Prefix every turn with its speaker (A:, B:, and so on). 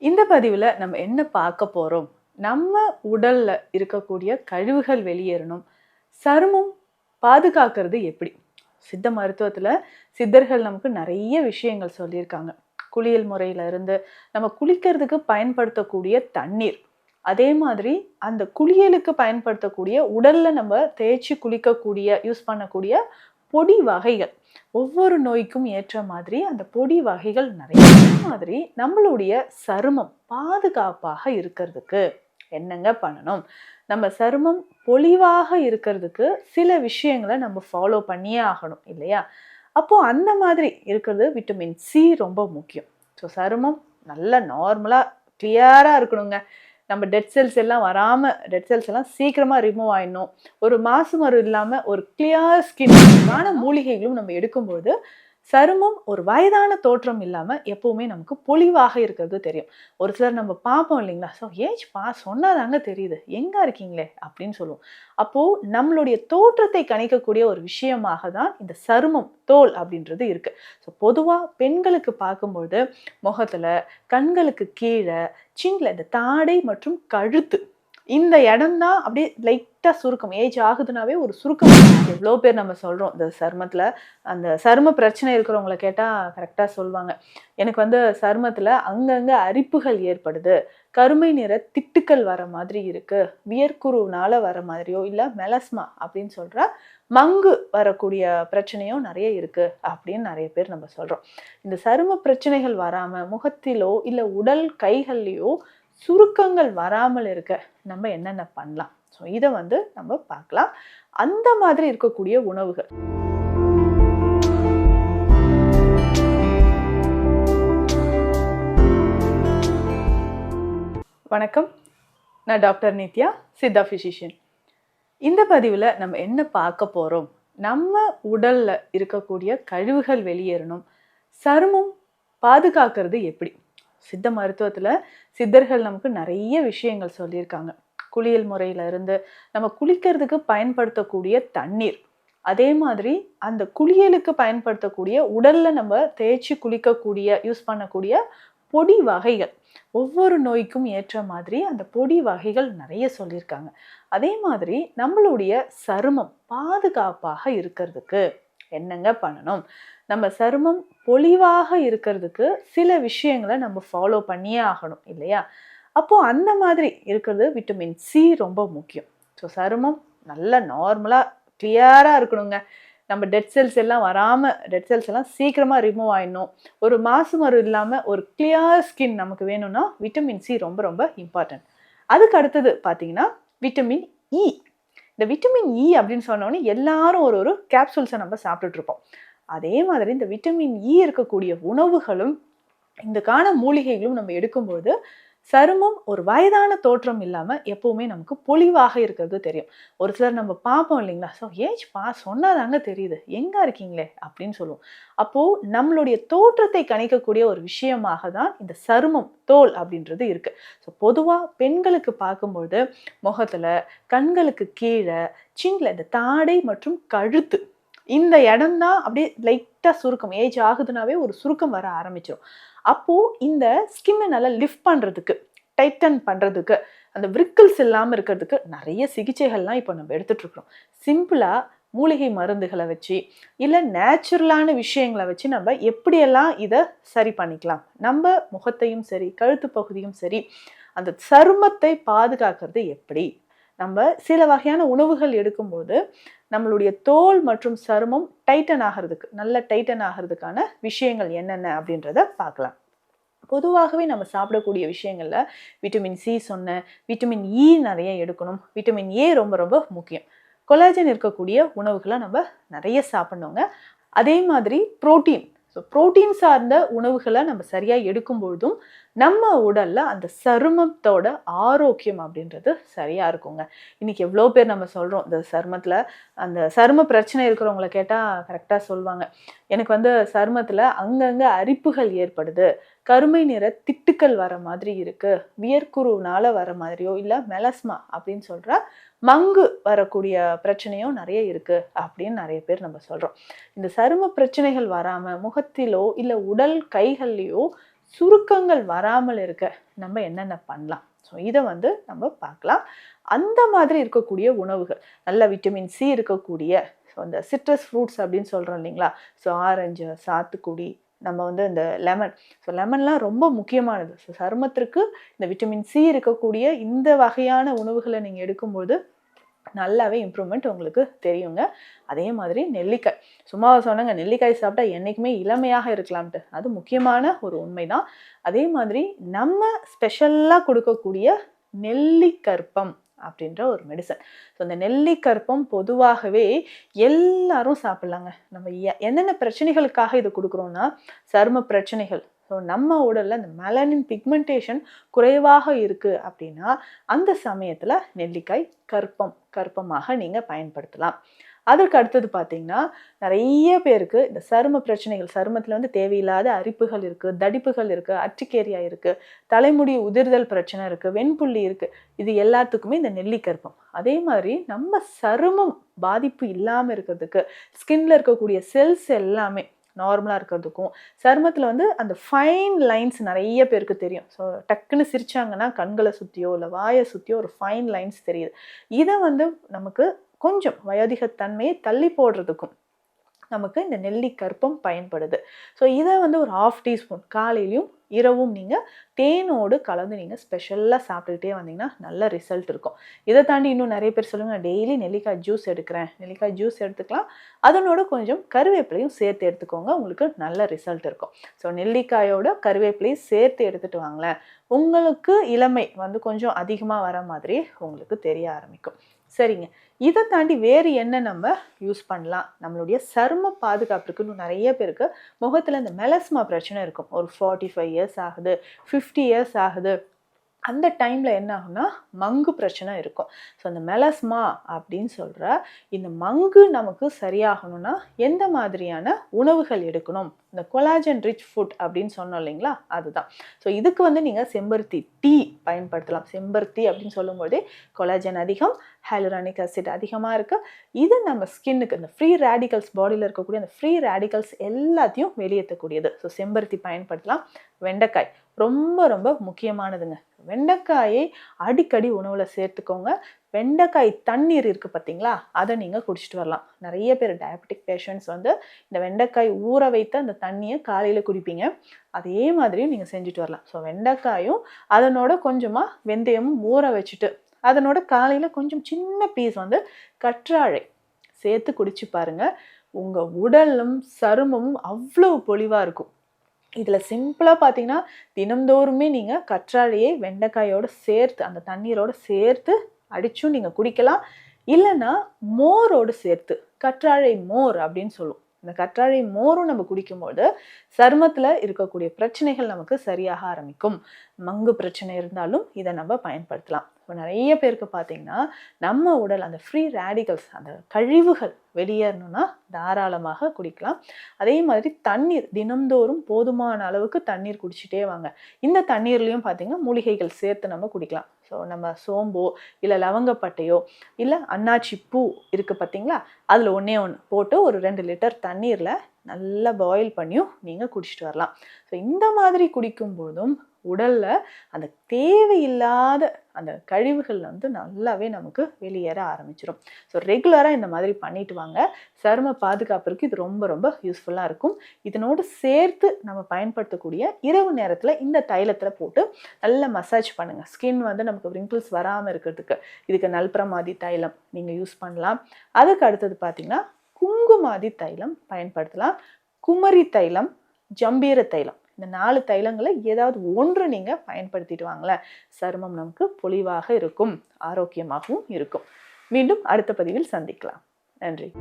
A: இந்த பதிவுல நம்ம என்ன பார்க்க போறோம்? நம்ம உடல்ல இருக்கக்கூடிய கழிவுகள் வெளியேறணும். சருமம் பாதுகாக்கிறது எப்படி? சித்த மருத்துவத்துல சித்தர்கள் நமக்கு நெறைய விஷயங்கள் சொல்லியிருக்காங்க. குளியல் முறையில இருந்து, நம்ம குளிக்கிறதுக்கு பயன்படுத்தக்கூடிய தண்ணீர். அதே மாதிரி அந்த குளியலுக்கு பயன்படுத்தக்கூடிய உடல்ல நம்ம தேய்ச்சு குளிக்கக்கூடிய, யூஸ் பண்ணக்கூடிய பொடி வகைகள். ஒவ்வொரு நோய்க்கும் ஏற்ற மாதிரி அந்த பொடி வகைகள் நெறைய. அதே மாதிரி நம்மளுடைய சருமம் பாதுகாப்பாக இருக்கிறதுக்கு என்னங்க பண்ணணும்? நம்ம சருமம் பொலிவாக இருக்கிறதுக்கு சில விஷயங்கள நம்ம ஃபாலோ பண்ணியே ஆகணும் இல்லையா? அப்போ அந்த மாதிரி இருக்கிறது விட்டமின் சி ரொம்ப முக்கியம். ஸோ சருமம் நல்லா நார்மலா கிளியரா இருக்கணுங்க. நம்ம டெட் செல்ஸ் எல்லாம் வராம டெட் செல்ஸ் எல்லாம் சீக்கிரமா ரிமூவ் ஆயிடணும். ஒரு மாசு மரு இல்லாம ஒரு கிளியர் ஸ்கின்னான மூலிகைகளும் நம்ம எடுக்கும்போது சருமம் ஒரு வயதான தோற்றம் இல்லாம எப்பவுமே நமக்கு பொலிவாக இருக்கிறது தெரியும். ஒரு சிலர் நம்ம பார்ப்போம் இல்லைங்களா? ஸோ ஏஜ் சொன்னாதாங்க தெரியுது. எங்க இருக்கீங்களே அப்படின்னு சொல்லுவோம். அப்போ நம்மளுடைய தோற்றத்தை கணிக்கக்கூடிய ஒரு விஷயமாக தான் இந்த சருமம், தோல் அப்படின்றது இருக்கு. ஸோ பொதுவா பெண்களுக்கு பார்க்கும்பொழுது முகத்துல, கண்களுக்கு கீழே, சின்ல இந்த தாடை மற்றும் கழுத்து இந்த இடம் தான் அப்படியே லைட்டா சுருக்கம். ஏஜ் ஆகுதுனாவே ஒரு சுருக்கம். எவ்வளோ பேர் நம்ம சொல்றோம் இந்த சருமத்துல அந்த சரும பிரச்சனை இருக்கிறவங்கள கேட்டா கரெக்டா சொல்லுவாங்க. எனக்கு வந்து சருமத்துல அங்கங்க அரிப்புகள் ஏற்படுது, கருமை நிற திட்டுக்கள் வர மாதிரி இருக்கு, வியர்க்குருனால வர மாதிரியோ இல்ல மெலஸ்மா அப்படின்னு சொல்ற மங்கு வரக்கூடிய பிரச்சனையும் நிறைய இருக்கு அப்படின்னு நிறைய பேர் நம்ம சொல்றோம். இந்த சரும பிரச்சனைகள் வராம முகத்திலோ இல்ல உடல் கைகள்லயோ சுருக்கங்கள் வராமல் இருக்க நம்ம என்னென்ன பண்ணலாம்? ஸோ இதை வந்து நம்ம பார்க்கலாம். அந்த மாதிரி இருக்கக்கூடிய உணவுகள். வணக்கம், நான் டாக்டர் நித்யா, சித்தா பிசிஷியன். இந்த பதிவில் நம்ம என்ன பார்க்க போறோம்? நம்ம உடல்ல இருக்கக்கூடிய கழிவுகள் வெளியேறணும். சருமம் பாதுகாக்கிறது எப்படி? சித்த மருத்துவத்துல சித்தர்கள் நமக்கு நிறைய விஷயங்கள் சொல்லியிருக்காங்க. குளியல் முறையில இருந்து, நம்ம குளிக்கிறதுக்கு பயன்படுத்தக்கூடிய தண்ணீர். அதே மாதிரி அந்த குளியலுக்கு பயன்படுத்தக்கூடிய உடல்ல நம்ம தேய்ச்சி குளிக்கக்கூடிய, யூஸ் பண்ணக்கூடிய பொடி வகைகள். ஒவ்வொரு நோய்க்கும் ஏற்ற மாதிரி அந்த பொடி வகைகள் நிறைய சொல்லியிருக்காங்க. அதே மாதிரி நம்மளுடைய சருமம் பாதுகாப்பாக இருக்கிறதுக்கு என்னங்க பண்ணணும்? நம்ம சருமம் பொலிவாக இருக்கிறதுக்கு சில விஷயங்களை நம்ம ஃபாலோ பண்ணியே ஆகணும் இல்லையா? அப்போ அந்த மாதிரி இருக்கிறது விட்டமின் சி ரொம்ப முக்கியம். ஸோ சருமம் நல்லா நார்மலா கிளியரா இருக்கணுங்க. நம்ம டெட் செல்ஸ் எல்லாம் வராம டெட் செல்ஸ் எல்லாம் சீக்கிரமா ரிமூவ் ஆயிடணும். ஒரு மாசு மரு இல்லாம ஒரு கிளியர் ஸ்கின் நமக்கு வேணும்னா விட்டமின் சி ரொம்ப ரொம்ப இம்பார்ட்டன்ட். அதுக்கு அடுத்தது பார்த்தீங்கன்னா விட்டமின் இ. இந்த விட்டமின் இ அப்படின்னு சொன்னோடனே எல்லாரும் ஒரு ஒரு கேப்சூல்ஸை நம்ம சாப்பிட்டுட்டு இருப்போம். அதே மாதிரி இந்த விட்டமின் இ இருக்கக்கூடிய உணவுகளும் இந்த மூலிகைகளும் நம்ம எடுக்கும்போது சருமம் ஒரு வயதான தோற்றம் இல்லாம எப்பவுமே நமக்கு பொலிவாக இருக்கிறது தெரியும். ஒரு சிலர் நம்ம பார்ப்போம் இல்லைங்களா? ஸோ ஏஜ் சொன்னாதாங்க தெரியுது. எங்க இருக்கீங்களே அப்படின்னு சொல்லுவோம். அப்போ நம்மளுடைய தோற்றத்தை கணிக்கக்கூடிய ஒரு விஷயமாக தான் இந்த சருமம், தோல் அப்படின்றது இருக்கு. ஸோ பொதுவா பெண்களுக்கு பார்க்கும்பொழுது முகத்துல, கண்களுக்கு கீழே, சின்ல இந்த தாடை மற்றும் கழுத்து இந்த இடம் தான் அப்படியே லைட்டா சுருக்கம். ஏஜ் ஆகுதுனாவே ஒரு சுருக்கம் வர ஆரம்பிச்சிடும். அப்போ இந்த ஸ்கின்னை நல்லா லிஃப்ட் பண்றதுக்கு, டைட்டன் பண்றதுக்கு, அந்த விரிக்கிள்ஸ் இல்லாம இருக்கிறதுக்கு நிறைய சிகிச்சைகள்லாம் இப்போ நம்ம எடுத்துட்டு இருக்கிறோம். சிம்பிளா மூலிகை மருந்துகளை வச்சு இல்ல நேச்சுரலான விஷயங்களை வச்சு நம்ம எப்படியெல்லாம் இதை சரி பண்ணிக்கலாம். நம்ம முகத்தையும் சரி, கழுத்து பகுதியும் சரி, அந்த சருமத்தை பாதுகாக்கிறது எப்படி? நம்ம சில வகையான உணவுகள் எடுக்கும்போது நம்மளுடைய தோல் மற்றும் சருமம் டைட்டன் ஆகிறதுக்கு, நல்ல டைட்டன் ஆகிறதுக்கான விஷயங்கள் என்னென்ன அப்படின்றத பார்க்கலாம். பொதுவாகவே நம்ம சாப்பிடக்கூடிய விஷயங்கள்ல விட்டமின் சி சொன்னேன், விட்டமின் இ நிறைய எடுக்கணும், விட்டமின் ஏ ரொம்ப ரொம்ப முக்கியம். கொலாஜன் இருக்கக்கூடிய உணவுகளை நம்ம நிறைய சாப்பிடணுங்க. அதே மாதிரி புரோட்டீன். ஸோ புரோட்டீன் சார்ந்த உணவுகளை நம்ம சரியாக எடுக்கும் பொழுதும் நம்ம உடல்ல அந்த சருமத்தோட ஆரோக்கியம் அப்படின்றது சரியா இருக்குங்க. இன்னைக்கு எவ்வளோ பேர் நம்ம சொல்றோம் இந்த சருமத்துல அந்த சரும பிரச்சனை இருக்கிறவங்கள கேட்டா கரெக்டா சொல்லுவாங்க. எனக்கு வந்து சருமத்துல அங்கங்க அரிப்புகள் ஏற்படுது, கருமை நிற திட்டுக்கள் வர மாதிரி இருக்கு, வியர்க்குருனால வர மாதிரியோ இல்ல மெலஸ்மா அப்படின்னு சொல்ற மங்கு வரக்கூடிய பிரச்சனையும் நிறைய இருக்கு அப்படின்னு நிறைய பேர் நம்ம சொல்றோம். இந்த சரும பிரச்சனைகள் வராம முகத்திலோ இல்ல உடல் கைகள்லயோ சுருக்கங்கள் வராமல் இருக்க நம்ம என்னென்ன பண்ணலாம்? ஸோ இதை வந்து நம்ம பார்க்கலாம். அந்த மாதிரி இருக்கக்கூடிய உணவுகள், நல்ல விட்டமின் சி இருக்கக்கூடிய, ஸோ இந்த சிட்ரஸ் ஃப்ரூட்ஸ் அப்படின்னு சொல்கிறோம் இல்லைங்களா? ஸோ ஆரஞ்சு, சாத்துக்குடி, நம்ம வந்து இந்த லெமன், ஸோ லெமன்லாம் ரொம்ப முக்கியமானது. ஸோ சருமத்திற்கு இந்த விட்டமின் சி இருக்கக்கூடிய இந்த வகையான உணவுகளை நீங்கள் எடுக்கும்போது நல்லாவே இம்ப்ரூவ்மெண்ட் உங்களுக்கு தெரியுங்க. அதே மாதிரி நெல்லிக்காய், சும்மா சொன்னாங்க நெல்லிக்காய் சாப்பிட்டா என்றைக்குமே இளமையாக இருக்கலாம்ட்டு, அது முக்கியமான ஒரு உண்மைதான். அதே மாதிரி நம்ம ஸ்பெஷலாக கொடுக்கக்கூடிய நெல்லிக்கற்பம் அப்படின்ற ஒரு மெடிசன். ஸோ இந்த நெல்லிக்கற்பம் பொதுவாகவே எல்லாரும் சாப்பிட்லாங்க. நம்ம என்னென்ன பிரச்சனைகளுக்காக இது கொடுக்குறோன்னா, சரும பிரச்சனைகள், ஸோ நம்ம உடலில் இந்த மெலனின் பிக்மெண்டேஷன் குறைவாக இருக்குது அப்படின்னா அந்த சமயத்தில் நெல்லிக்காய் கற்பமாக நீங்கள் பயன்படுத்தலாம். அதற்கு அடுத்தது பார்த்தீங்கன்னா, நிறைய பேருக்கு இந்த சரும பிரச்சனைகள், சருமத்தில் வந்து தேவையில்லாத அரிப்புகள் இருக்குது, தடிப்புகள் இருக்குது, அர்டிகேரியா இருக்குது, தலைமுடி உதிர்தல் பிரச்சனை இருக்குது, வெண்புள்ளி இருக்குது. இது எல்லாத்துக்குமே இந்த நெல்லிக்கற்பம். அதே மாதிரி நம்ம சருமம் பாதிப்பு இல்லாமல் இருக்கிறதுக்கு, ஸ்கின்ல இருக்கக்கூடிய செல்ஸ் எல்லாமே நார்மலாக இருக்கிறதுக்கும், சருமத்தில் வந்து அந்த ஃபைன் லைன்ஸ் நிறைய பேருக்கு தெரியும். ஸோ டக்குன்னு சிரிச்சாங்கன்னா கண்களை சுற்றியோ இல்லை வாயை சுற்றியோ ஒரு ஃபைன் லைன்ஸ் தெரியுது. இதை வந்து நமக்கு கொஞ்சம் வயோதிகத்தன்மையை தள்ளி போடுறதுக்கும் நமக்கு இந்த நெல்லிக்கற்பம் பயன்படுது. ஸோ இதை வந்து ஒரு 1/2 டீஸ்பூன் காலையிலையும் இரவும் நீங்கள் தேனோடு கலந்து நீங்கள் ஸ்பெஷலாக சாப்பிட்டுக்கிட்டே வந்தீங்கன்னா நல்ல ரிசல்ட் இருக்கும். இதை தாண்டி இன்னும் நிறைய பேர் சொல்லுங்க, நான் டெய்லி நெல்லிக்காய் ஜூஸ் எடுக்கிறேன். நெல்லிக்காய் ஜூஸ் எடுத்துக்கலாம், அதனோட கொஞ்சம் கருவேப்பிலையும் சேர்த்து எடுத்துக்கோங்க, உங்களுக்கு நல்ல ரிசல்ட் இருக்கும். ஸோ நெல்லிக்காயோட கருவேப்பிலையும் சேர்த்து எடுத்துகிட்டு வாங்களேன், உங்களுக்கு இளமை வந்து கொஞ்சம் அதிகமாக வர மாதிரி உங்களுக்கு தெரிய ஆரம்பிக்கும். சரிங்க, இதை தாண்டி வேறு என்ன நம்ம யூஸ் பண்ணலாம்? நம்மளுடைய சரும பாதுகாப்புக்கு இன்னும் நிறைய பேருக்கு முகத்தில் இந்த மெலஸ்மா பிரச்சனை இருக்கும். ஒரு 45 இயர்ஸ் ஆகுது, 50 இயர்ஸ் ஆகுது, அந்த டைமில் என்ன ஆகும்னா மங்கு பிரச்சனை இருக்கும். ஸோ அந்த மெலஸ்மா அப்படின்னு சொல்கிற இந்த மங்கு நமக்கு சரியாகணும்னா எந்த மாதிரியான உணவுகள் எடுக்கணும்? இந்த கொலாஜன் ரிச் ஃபுட் அப்படின்னு சொன்னோம் இல்லைங்களா, அதுதான். ஸோ இதுக்கு வந்து நீங்கள் செம்பருத்தி டீ பயன்படுத்தலாம். செம்பருத்தி அப்படின்னு சொல்லும்போதே கொலாஜன் அதிகம், ஹைலூரானிக் ஆசிட் அதிகமாக இருக்குது. இது நம்ம ஸ்கின்னுக்கு இந்த ஃப்ரீ ரேடிக்கல்ஸ், பாடியில் இருக்கக்கூடிய அந்த ஃப்ரீ ரேடிக்கல்ஸ் எல்லாத்தையும் வெளியேற்றக்கூடியது. ஸோ செம்பருத்தி பயன்படுத்தலாம். வெண்டைக்காய் ரொம்ப ரொம்ப முக்கியமானதுங்க. வெண்டைக்காயை அடிக்கடி உணவில் சேர்த்துக்கோங்க. வெண்டைக்காய் தண்ணீர் இருக்குது பார்த்தீங்களா, அதை நீங்கள் குடிச்சிட்டு வரலாம். நிறைய பேர் டயபெட்டிக் பேஷண்ட்ஸ் வந்து இந்த வெண்டைக்காய் ஊற வைத்த அந்த தண்ணியை காலையில் குடிப்பீங்க. அதே மாதிரியும் நீங்கள் செஞ்சுட்டு வரலாம். ஸோ வெண்டைக்காயும் அதனோட கொஞ்சமாக வெந்தயமும் ஊற வச்சுட்டு அதனோட காலையில் கொஞ்சம் சின்ன பீஸ் வந்து கற்றாழை சேர்த்து குடிச்சு பாருங்கள். உங்கள் உடலும் சருமமும் அவ்வளோ பொலிவாக இருக்கும். இதில் சிம்பிளாக பார்த்தீங்கன்னா தினம்தோறுமே நீங்கள் கற்றாழையை வெண்டைக்காயோடு சேர்த்து அந்த தண்ணீரோடு சேர்த்து அடிச்சும் நீங்கள் குடிக்கலாம். இல்லைன்னா மோரோடு சேர்த்து, கற்றாழை மோர் அப்படின்னு சொல்லுவோம், இந்த கற்றாழை மோரும் நம்ம குடிக்கும்போது சருமத்தில் இருக்கக்கூடிய பிரச்சனைகள் நமக்கு சரியாக ஆரம்பிக்கும். மங்கு பிரச்சனை இருந்தாலும் இதை நம்ம பயன்படுத்தலாம். இப்போ நிறைய பேருக்கு பார்த்தீங்கன்னா நம்ம உடல் அந்த ஃப்ரீ ரேடிக்கல்ஸ், அந்த கழிவுகள் வெளியேறணும்னா தாராளமாக குடிக்கலாம். அதே மாதிரி தண்ணீர் தினம்தோறும் போதுமான அளவுக்கு தண்ணீர் குடிச்சிட்டே வாங்க. இந்த தண்ணீர்லையும் பார்த்தீங்கன்னா மூலிகைகள் சேர்த்து நம்ம குடிக்கலாம். ஸோ நம்ம சோம்போ இல்லை லவங்கப்பட்டையோ இல்லை அன்னாச்சி பூ இருக்குது பார்த்தீங்களா, அதில் ஒன்றே போட்டு ஒரு 2 லிட்டர் தண்ணீரில் நல்லா பாயில் பண்ணியும் நீங்கள் குடிச்சிட்டு வரலாம். ஸோ இந்த மாதிரி குடிக்கும்போதும் உடலில் அந்த தேவையில்லாத அந்த கழிவுகள் வந்து நல்லாவே நமக்கு வெளியேற ஆரம்பிச்சிடும். ஸோ ரெகுலராக இந்த மாதிரி பண்ணிட்டு வாங்க. சரும பாதுகாப்பிற்கு இது ரொம்ப ரொம்ப யூஸ்ஃபுல்லாக இருக்கும். இதனோடு சேர்த்து நம்ம பயன்படுத்தக்கூடிய இரவு நேரத்தில் இந்த தைலத்தில் போட்டு நல்லா மசாஜ் பண்ணுங்கள். ஸ்கின் வந்து நமக்கு ரிங்கிள்ஸ் வராமல் இருக்கிறதுக்கு இதுக்கு நல்பிரமாதி தைலம் நீங்கள் யூஸ் பண்ணலாம். அதுக்கு அடுத்தது பார்த்திங்கன்னா குங்குமாதி தைலம் பயன்படுத்தலாம். குமரி தைலம், ஜம்பீர தைலம், இந்த 4 தைலங்களை ஏதாவது ஒன்று நீங்கள் பயன்படுத்திட்டு வாங்களேன், சருமம் நமக்கு பொலிவாக இருக்கும், ஆரோக்கியமாகவும் இருக்கும். மீண்டும் அடுத்த பதிவில் சந்திக்கலாம். நன்றி.